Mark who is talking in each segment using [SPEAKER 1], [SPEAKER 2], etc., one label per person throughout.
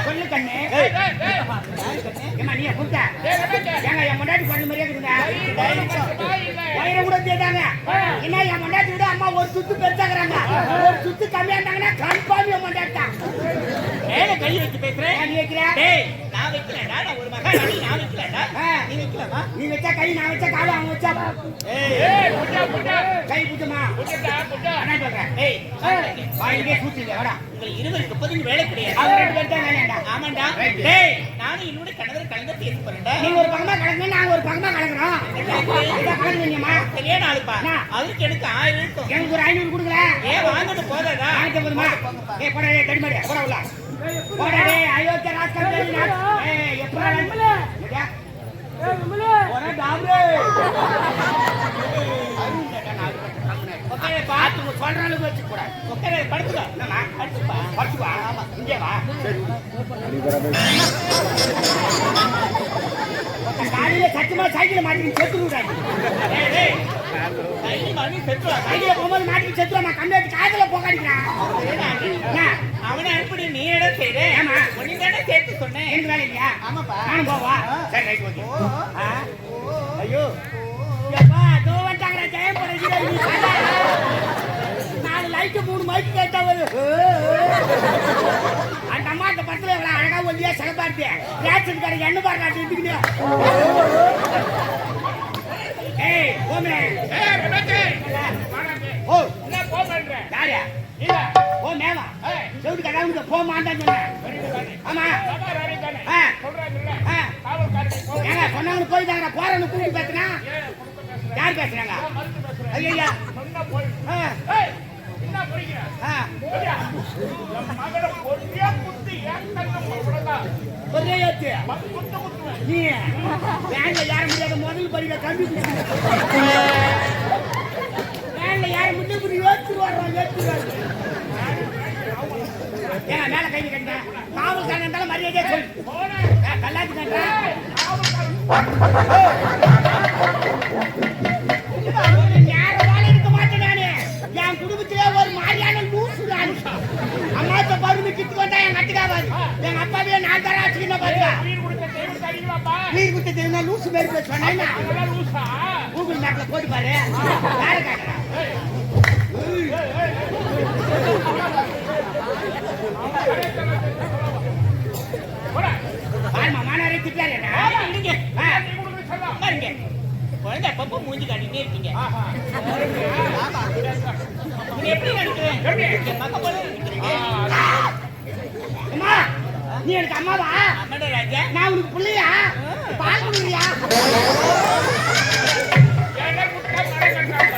[SPEAKER 1] சொல்லு கண்ணு. ஏமா நீ கூப்பிட்ட ஏங்க என் முன்னாடி பண்ண மாதிரியே இருக்குங்க. வயிறு கூட தேட்டாங்க. என்ன என் முன்னாடி விட அம்மா ஒரு சுத்து பெருசாக்குறாங்க. ஒரு சுத்து கம்மியா இருந்தாங்கன்னா கன்ஃபார்ம் என் முன்னாடி தான்.
[SPEAKER 2] ஏங்க கை வச்சு பேசுறேன்.
[SPEAKER 1] நீ வைக்கிற?
[SPEAKER 2] டேய் நான் வைக்கலடா. நான் ஒரு மகன் நான் வைக்கலடா. நீ வைக்கலாமா?
[SPEAKER 1] நீ வச்சா கை, நான் வச்சா கால், அவங்க வச்சா
[SPEAKER 2] ஏய் புட்டா
[SPEAKER 1] கை புட்டுமா?
[SPEAKER 2] புட்டா
[SPEAKER 1] என்ன சொல்றேன்? ஏய் வாயிலே சூத்தில வாடா.
[SPEAKER 2] உங்களை இருவருக்கு பதில் வேலை கிடையாது.
[SPEAKER 1] அவங்க ரெண்டு பேரும் தான் வேலையாடா.
[SPEAKER 2] ஆமாண்டா. டேய் நானும் என்னோட கணவர் கலந்து பேச போறேன்டா.
[SPEAKER 1] நீங்க ஒரு பக்கமா கலங்க, நாங்க ஒரு பக்கமா கலக்குறோம். இத கலக்குறீங்கம்மா.
[SPEAKER 2] கல்யாண ஆளுப்பா. அவருக்கு எனக்கு 1000 இருக்கும்.
[SPEAKER 1] எனக்கு ஒரு 500 கொடுக்கல.
[SPEAKER 2] ஏன் வாங்கிட்டு போறடா?
[SPEAKER 1] வாங்கிட்டு போதுமா? ஏய் போடா டேய் தடிமாடி போடா உள்ள. போடா டேய் அயோக்கிய ராஸ்கல் டேய் நான். ஏய் எப்பறா விமல? ஏய் விமல. ஒரே டாப்ரே.
[SPEAKER 2] ஓகே பாத்து
[SPEAKER 1] சொல்ற அளவுக்கு வச்சு போடா.
[SPEAKER 2] ஓகே படுத்துக்கோ.
[SPEAKER 1] என்னமா?
[SPEAKER 2] படுத்துப்பா.
[SPEAKER 1] படுத்து வா. ஆமா இங்கே வா. சரி. காலையில சத்தியமா சைக்கிள் மாட்டி செத்து விடாது.
[SPEAKER 2] டேய் டேய் சைக்கிள் மாட்டி செத்துவா.
[SPEAKER 1] சைக்கிள் போகும்போது மாட்டி செத்துவா. நான் கண்ணாடி காதுல போகாடிக்கிறான்.
[SPEAKER 2] அவனை அனுப்பிடு நீ என்ன செய்யற?
[SPEAKER 1] ஏமா
[SPEAKER 2] உன்னை தானே சேர்த்து சொன்னேன்.
[SPEAKER 1] எனக்கு வேலை இல்லையா?
[SPEAKER 2] ஆமாப்பா.
[SPEAKER 1] நானும் போவா. சரி ரைட் ஓகே. ஐயோ எப்பா தோ வந்துட்டாங்கடா ஜெயம் போறீங்க. நாலு லைட் 3 மைக் கேட்டா வரு. அந்த அம்மா அந்த படத்துல எவ்வளவு அழகா ஒல்லியா சிறப்பார்த்தி ரேஷன் கடை எண்ணெய் பாருங்க இதுக்குன்னு. ஏய் போமே.
[SPEAKER 2] ஏய் பெட்டே.
[SPEAKER 1] ஓ
[SPEAKER 2] என்ன போ பண்ற?
[SPEAKER 1] யாரா?
[SPEAKER 2] இல்ல.
[SPEAKER 1] ஓ மேவா. செவுடு கடாவுக்கு போ மாட்டான்னு சொன்னேன். ஆமா.
[SPEAKER 2] சபாராரி தானே. சொல்றாங்கல்ல. காவல்காரங்க போ.
[SPEAKER 1] ஏங்க சொன்னாங்க போய் தாங்க போறன்னு கூட்டி பேசுனா. யார் பேசுறாங்க? ஐயா.
[SPEAKER 2] சொன்னா போய். ஏய் என்ன போறீங்க? போடியா. நம்ம மகன பொறுமையா குத்தி ஏக்கන්න போறடா.
[SPEAKER 1] ஒரே ஏத்து.
[SPEAKER 2] குத்து
[SPEAKER 1] நீ வேன்ல யார முடியாத முதல் படிக்க கம்பி குத்தி. வேன்ல யார முடிய புடி ஏத்துறாங்க ஏத்துறாங்க. ஏங்க மேல கை கட்ட. காவல்காரன் இருந்தாலும் மரியாதையா சொல்லு.
[SPEAKER 2] போடா.
[SPEAKER 1] கல்லாத்தி கட்ட. யாரும் இருக்க மாட்டேன் நானு. என் குடும்பத்திலே ஒரு மாதிரியான லூசு நான். அம்மாத்த பருமி கிட்டு வந்தா என் கட்டுக்காவாது. எங்க அப்பாவே 4 தடவை அடிச்சுக்கிட்ட பாருங்க.
[SPEAKER 2] வீடு கொடுத்த தெய்வம் தரீங்களாப்பா?
[SPEAKER 1] நீர் குத்தி தெரியுமா லூசு மாதிரி பேசுவானே.
[SPEAKER 2] அதெல்லாம் லூசா?
[SPEAKER 1] கூகுள் மேப்ல போட்டு பாரு. யாரு காட்டுறா? பாருமா மானாரே திட்டாரு என்ன?
[SPEAKER 2] இல்லைங்க. நீ கொடுக்க சொல்ல. பாருங்க. குழந்தை அப்பப்போ மூஞ்சி காட்டிட்டே இருக்கீங்க. நீ எப்படி நினைக்கிறேன்? என் மக்க போல நினைக்கிறீங்க.
[SPEAKER 1] அம்மா நீ எனக்கு அம்மாவா?
[SPEAKER 2] அம்மாடா ராஜா.
[SPEAKER 1] நான் உனக்கு பிள்ளையா? பால் குடிக்கிறியா?
[SPEAKER 2] என்ன குட்டா மழை கண்டாங்க.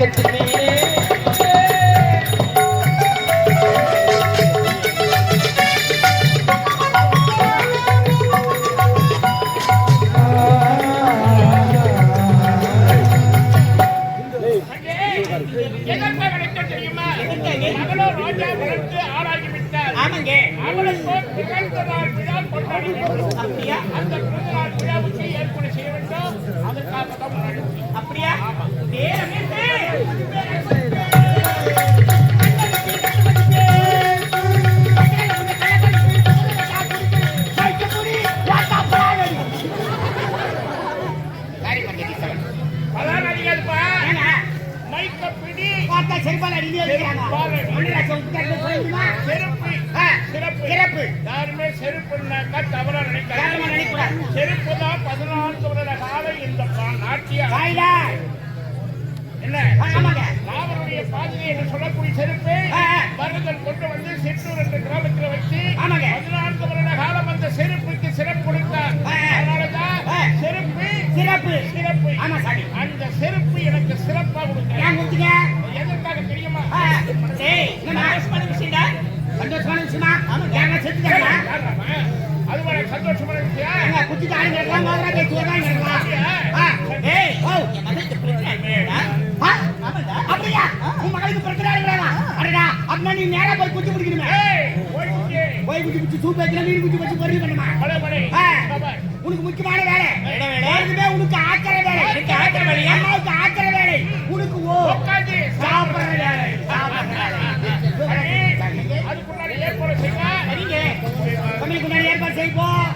[SPEAKER 3] மயக்கத்தின் மேலே
[SPEAKER 2] எதற்கு வணக்கம் தெரியுமா? மகளோ ரோஜா வளர்ந்து ஆளாகிவிட்டார்.
[SPEAKER 1] ஆமாங்க.
[SPEAKER 2] அவளுக்கு பிறந்த நாள் விழா கொண்டாடுகிறோம்.
[SPEAKER 1] அப்படியா?
[SPEAKER 2] அந்த பிறந்த நாள் விழாவுக்கு ஏற்பாடு செய்ய வேண்டும். அதற்காக தான் நடத்தி.
[SPEAKER 1] அப்படியா?
[SPEAKER 2] அதான் அதிகாரிப்பா. மைக்க பிடி சிறப்பு. யாருமே செருப்புனாக்கா தவறா நினைக்காது. செருப்பு தான் 14 வருட காலம் இந்த நாட்டிய என்ன ராவனுடைய பாதையை என்று சொல்லக்கூடிய செருப்பை மருந்தல் கொண்டு வந்து சிற்றூர் என்ற கிராமத்தில் வச்சு 14 வருட காலம் அந்த செருப்புக்கு சிறப்பு கொடுத்தார். அதனாலதான் சிறப்பு. அந்த செருப்பு எனக்கு சிறப்பாக கொடுத்தேன். எதற்காக தெரியுமா?
[SPEAKER 1] சந்தோஷமான விஷயமா? செத்துட்டாங்க.
[SPEAKER 2] அது ஒரு சந்தோஷமான விஷயம்.
[SPEAKER 1] குச்சிட்டு ஆளுங்க அப்படியா? உன் மகளுக்கு பிரச்சனை அப்படின்னா நீ நேரா போய் குச்சி பிடிக்கணுமே. போய் குச்சி பிடிச்சி சூப் வைக்கலாம், மீன் குச்சி வச்சு பொருள் பண்ணுமா? உனக்கு முக்கியமான வேலை உனக்கு ஆக்கிற வேலை. அம்மாவுக்கு ஆக்கிற வேலை உனக்கு சாப்பிடுற வேலை.
[SPEAKER 2] அதுக்குள்ளாடி ஏற்பாடு செய்வோம்.
[SPEAKER 1] உங்களுக்கு முன்னாடி ஏற்பாடு செய்வோம்.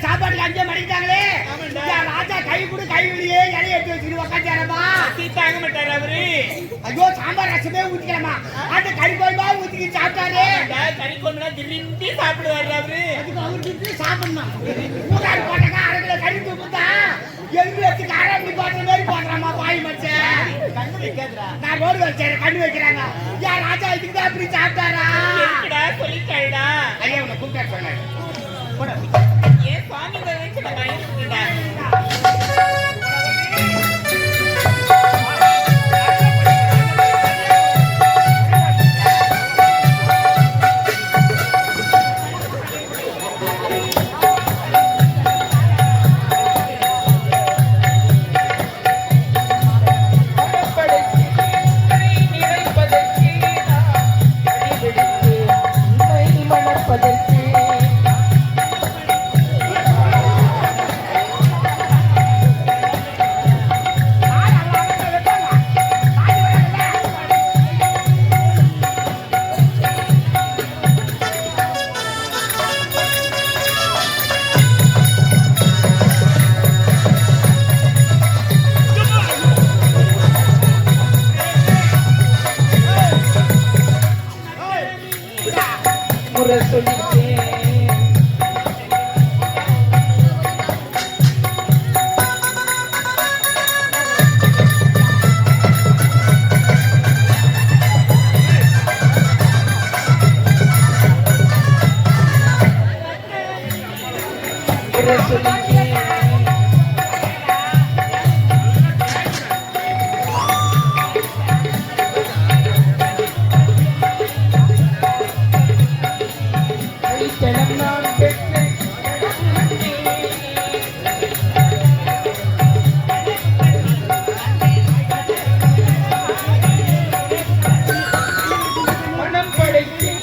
[SPEAKER 1] சாப்பாட்டுக்கு 5 மணிக்கிட்டாங்களே. ராஜா கை கொடு கை வெளியே இலைய எடுத்து வச்சுட்டு உக்காச்சாரமா தீத்தாங்க மாட்டாரு அவரு. ஐயோ சாம்பார் ரசமே ஊத்திக்கலாமா? அந்த கறி குழம்பா ஊத்திக்கு சாப்பிட்டாரு. கறி குழம்புனா திரும்பி சாப்பிடுவாரு அவரு. அதுக்கு அவருக்கு சாப்பிடணும். மூணாறு போட்டாங்க 1/2 கிலோ கறி தூக்குதா எங்க வச்சு காராமணி போடுற மாதிரி போடுறாமா பாய் மச்சேன். கண்ணு வைக்காதா? நான் ரோடு வச்சேன் கண்ணு வைக்கிறாங்க. யார் ராஜா இதுக்கு தான் அப்படி சாப்பிட்டாரா? எதுக்குடா சொல்லிட்டாடா? ஐயா உன்னை கூப்பிட்டு சொன்னாரு. ஏன் சுவாமி வச்சு நான் வாங்கிட்டுடா.
[SPEAKER 3] படைத்து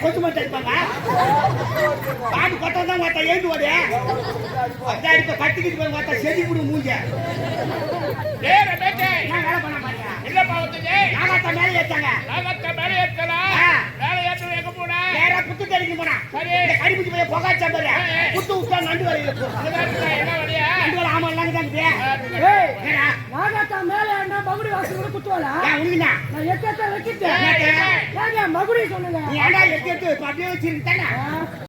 [SPEAKER 1] கொத்து மட்டும் இருப்பாங்க பாட்டு கொட்டை தான் ஒருத்த எழுந்து ஓடு அதான் இப்ப கட்டிக்கிட்டு போய் ஒருத்த செடி விடு மூஞ்ச
[SPEAKER 2] டேய் ரமேஷ்
[SPEAKER 1] என்ன வேலை பண்ண பாருங்க
[SPEAKER 2] இல்ல பாவத்துக்கு
[SPEAKER 1] நாகத்த மேலே ஏத்தாங்க
[SPEAKER 2] நாகத்த மேல ஏத்தலாம் மேல ஏத்து எங்க போற
[SPEAKER 1] நேரா புத்து கடிக்கு போனா
[SPEAKER 2] சரி
[SPEAKER 1] இந்த கடிபிடி போய் புகாச்சா பாரு புத்து உட்கா நண்டு வரையில போ
[SPEAKER 2] என்ன வழியா
[SPEAKER 1] நண்டு வர ஆமா எல்லாம் தாங்க
[SPEAKER 3] ஏய்
[SPEAKER 1] என்னடா
[SPEAKER 3] நாகத்தா மேல என்ன மகுடி வாசல் கூட குத்துவாளா
[SPEAKER 1] ஏன் உனக்குண்ணா
[SPEAKER 3] நான் எக்கத்த வச்சிட்டேன்
[SPEAKER 1] என்னத்த?
[SPEAKER 3] ஏங்க மகுடி சொல்லுங்க
[SPEAKER 1] நீ ஏன்டா எடுத்து அப்படியே வச்சிருந்தானே